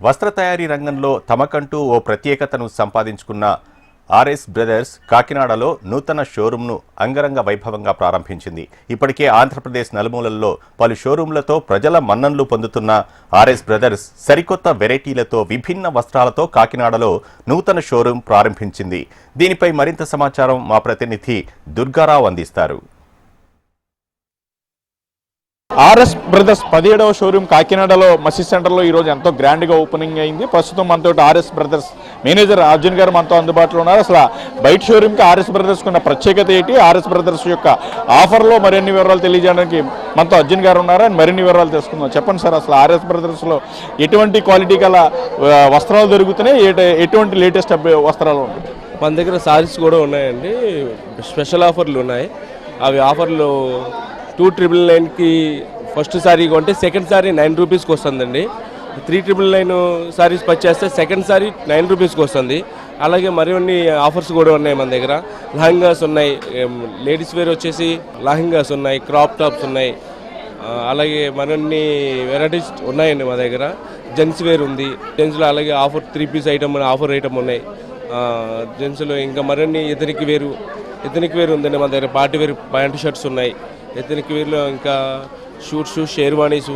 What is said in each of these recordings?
వస్త్ర తయారీ రంగంలో తమకంటూ ఓ ప్రత్యేకతను సంపాదించుకున్న ఆర్ఎస్ బ్రదర్స్ కాకినాడలో నూతన షోరూంను అంగరంగ వైభవంగా ప్రారంభించింది. ఇప్పటికే ఆంధ్రప్రదేశ్ నలుమూలల్లో పలు షోరూంలతో ప్రజల మన్ననలు పొందుతున్న ఆర్ఎస్ బ్రదర్స్ సరికొత్త వెరైటీలతో విభిన్న వస్త్రాలతో కాకినాడలో నూతన షోరూం ప్రారంభించింది. దీనిపై మరింత సమాచారం మా ప్రతినిధి దుర్గారావు అందిస్తారు. ఆర్ఎస్ బ్రదర్స్ 17వ షోరూమ్ కాకినాడలో మసీద్ సెంటర్లో ఈరోజు ఎంతో గ్రాండ్గా ఓపెనింగ్ అయింది. ప్రస్తుతం మనతో ఆర్ఎస్ బ్రదర్స్ మేనేజర్ అర్జున్ గారు మనతో అందుబాటులో ఉన్నారు. అసలు బయట షోరూమ్కి ఆర్ఎస్ బ్రదర్స్ ఉన్న ప్రత్యేకత ఏంటి, ఆర్ఎస్ బ్రదర్స్ యొక్క ఆఫర్లో మరిన్ని వివరాలు తెలియజేయడానికి మనతో అర్జున్ గారు ఉన్నారు. అని మరిన్ని వివరాలు తెలుసుకుందాం. చెప్పండి సార్, అసలు ఆర్ఎస్ బ్రదర్స్లో ఎటువంటి క్వాలిటీ గల వస్త్రాలు దొరుకుతున్నాయి, ఎటువంటి లేటెస్ట్ వస్త్రాలు ఉంటాయి? మన దగ్గర సారీస్ కూడా ఉన్నాయండి. స్పెషల్ ఆఫర్లు ఉన్నాయి. అవి ఆఫర్లు 2,999కి ఫస్ట్ సారీ కొంటే సెకండ్ సారీ 9 రూపీస్కి వస్తుందండి. 3,999 సారీస్ పర్చేస్తే సెకండ్ సారీ 9 రూపీస్కి వస్తుంది. అలాగే మరిన్ని ఆఫర్స్ కూడా ఉన్నాయి మన దగ్గర. లెహంగాస్ ఉన్నాయి, లేడీస్ వేర్ వచ్చేసి లెహంగాస్ ఉన్నాయి, క్రాప్ టాప్స్ ఉన్నాయి, అలాగే మరిన్ని వెరైటీస్ ఉన్నాయండి మా దగ్గర. జెంట్స్ వేర్ ఉంది, జెంట్స్లో అలాగే offer 3 piece item offer item ఉన్నాయి. జెంట్స్లో ఇంకా మరిన్ని ఎథనిక్ వేర్ ఉందండి మన దగ్గర. పార్టీ వేర్ ప్యాంట్ షర్ట్స్ ఉన్నాయి. ఎథనిక్ వేర్లో ఇంకా suits, sherwanis,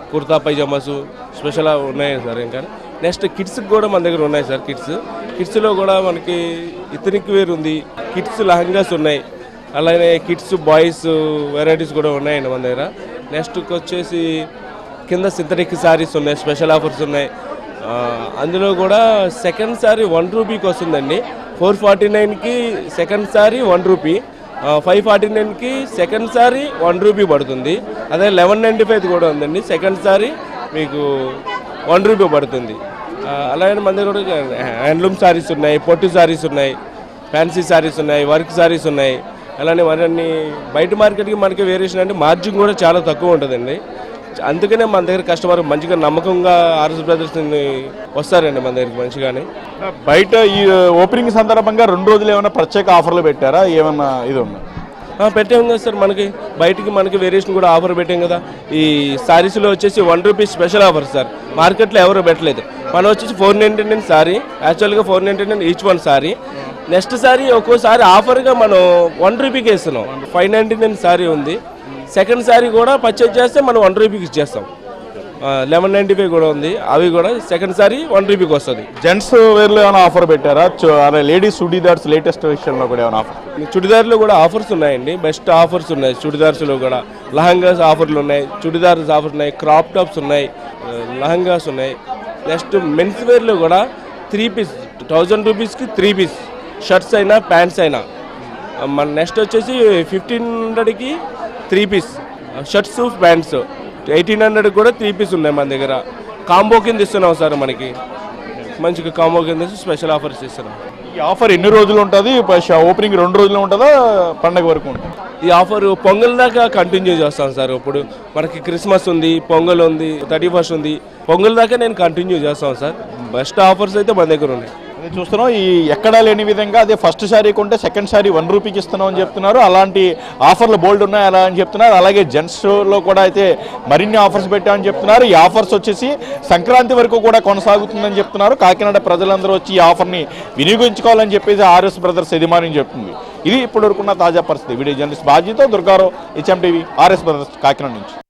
kurta pyjamas special ఉన్నాయి సార్. ఇంకా నెక్స్ట్ కిడ్స్కి కూడా మన దగ్గర ఉన్నాయి సార్. కిడ్స్లో కూడా మనకి ఎథనిక్ వేర్ ఉంది, కిడ్స్ లెహంగాస్ ఉన్నాయి, అలాగే కిడ్స్ బాయ్స్ వెరైటీస్ కూడా ఉన్నాయండి మన దగ్గర. నెక్స్ట్కి వచ్చేసి కింద సింథటిక్ శారీస్ ఉన్నాయి, స్పెషల్ ఆఫర్స్ ఉన్నాయి. అందులో కూడా సెకండ్ సారీ 1 రూపీకి వస్తుందండి. 449కి సెకండ్ సారీ 1 రూపీ, 549కి సెకండ్ సారీ 1 రూపీ పడుతుంది. అదే 1195 కూడా ఉందండి. సెకండ్ సారీ మీకు 1 రూపీ పడుతుంది. అలాగే మన దగ్గర కూడా హ్యాండ్లూమ్ సారీస్ ఉన్నాయి, పొట్టు సారీస్ ఉన్నాయి, ఫ్యాన్సీ సారీస్ ఉన్నాయి, వర్క్ సారీస్ ఉన్నాయి. అలానే మరిన్ని బయట మార్కెట్కి మనకి వేరియేషన్ అంటే మార్జిన్ కూడా చాలా తక్కువ ఉంటుందండి. అందుకనే మన దగ్గర కస్టమర్ మంచిగా నమ్మకంగా ఆర్ఎస్ బ్రదర్స్ వస్తారండి మన దగ్గరికి మంచిగానే. బయట ఈ ఓపెనింగ్ సందర్భంగా 2 రోజులు ఏమైనా ప్రత్యేక ఆఫర్లు పెట్టారా? ఏమన్నా ఇది ఉందా? పెట్టాం కదా సార్. మనకి వేరియేషన్ కూడా ఆఫర్ పెట్టాం కదా. ఈ సారీస్లో వచ్చేసి 1 రూపీ స్పెషల్ ఆఫర్ సార్. మార్కెట్లో ఎవరు పెట్టలేదు. మనం వచ్చేసి 499 సారీ, యాక్చువల్గా 499 each one sorry. Next sorry ఒక్కోసారి ఆఫర్గా మనం 1 రూపీకి ఇస్తున్నాం. 599 సారీ ఉంది. సెకండ్ సారీ కూడా పర్చేజ్ చేస్తే మనం 1 రూపీకి ఇచ్చేస్తాం. 1195 కూడా ఉంది. అవి కూడా సెకండ్ సారీ 1 రూపీకి వస్తుంది. జెంట్స్ వేర్లో ఏమైనా ఆఫర్ పెట్టారా? లేడీస్ చుడీదార్స్ లేటెస్ట్ విషయంలో కూడా ఏమైనా ఆఫర్? చుడిదార్లో కూడా ఆఫర్స్ ఉన్నాయండి. బెస్ట్ ఆఫర్స్ ఉన్నాయి. చుడిదార్స్లో కూడా లెహంగాస్ ఆఫర్లు ఉన్నాయి, చుడిదార్స్ ఆఫర్స్ ఉన్నాయి, క్రాప్ టాప్స్ ఉన్నాయి, లెహంగాస్ ఉన్నాయి. నెక్స్ట్ మెన్స్ వేర్లో కూడా 3 పీస్ 1000 రూపీస్కి 3 పీస్ షర్ట్స్ అయినా ప్యాంట్స్ అయినా. మన నెక్స్ట్ వచ్చేసి 1500కి 3 పీస్ షర్ట్స్ ప్యాంట్స్, 1800 కూడా 3 పీస్ ఉన్నాయి మన దగ్గర. కాంబో కింద ఇస్తున్నాం సార్. మనకి మంచిగా కాంబో కింద స్పెషల్ ఆఫర్స్ ఇస్తున్నాం. ఈ ఆఫర్ ఎన్ని రోజులు ఉంటుంది? ఓపెనింగ్ 2 రోజులు ఉంటుందా, పండగ వరకు ఉంటుంది? ఈ ఆఫర్ పొంగల్ దాకా కంటిన్యూ చేస్తాం సార్. ఇప్పుడు మనకి క్రిస్మస్ ఉంది, పొంగల్ ఉంది, 31st ఉంది. పొంగల్ దాకా నేను కంటిన్యూ చేస్తాను సార్. బెస్ట్ ఆఫర్స్ అయితే మన దగ్గర ఉన్నాయి. చూస్తున్నాం ఈ ఎక్కడా లేని విధంగా అదే ఫస్ట్ సారీ కొంటే సెకండ్ సారీ 1 రూపీకి ఇస్తున్నాం అని చెప్తున్నారు. అలాంటి ఆఫర్లు బోల్డ్ ఉన్నాయి అలా అని చెప్తున్నారు. అలాగే జెంట్స్లో కూడా అయితే మరిన్ని ఆఫర్స్ పెట్టామని చెప్తున్నారు. ఈ ఆఫర్స్ వచ్చేసి సంక్రాంతి వరకు కూడా కొనసాగుతుందని చెప్తున్నారు. కాకినాడ ప్రజలందరూ వచ్చి ఈ ఆఫర్ని వినియోగించుకోవాలని చెప్పేసి ఆర్ఎస్ బ్రదర్స్ యజమాని చెప్తుంది. ఇది ఇప్పటివరకున్న తాజా పరిస్థితి. వీడియో జర్నలిస్ట్ బాజీతో Durga Rao, HM TV, R S brothers Kakinada నుంచి.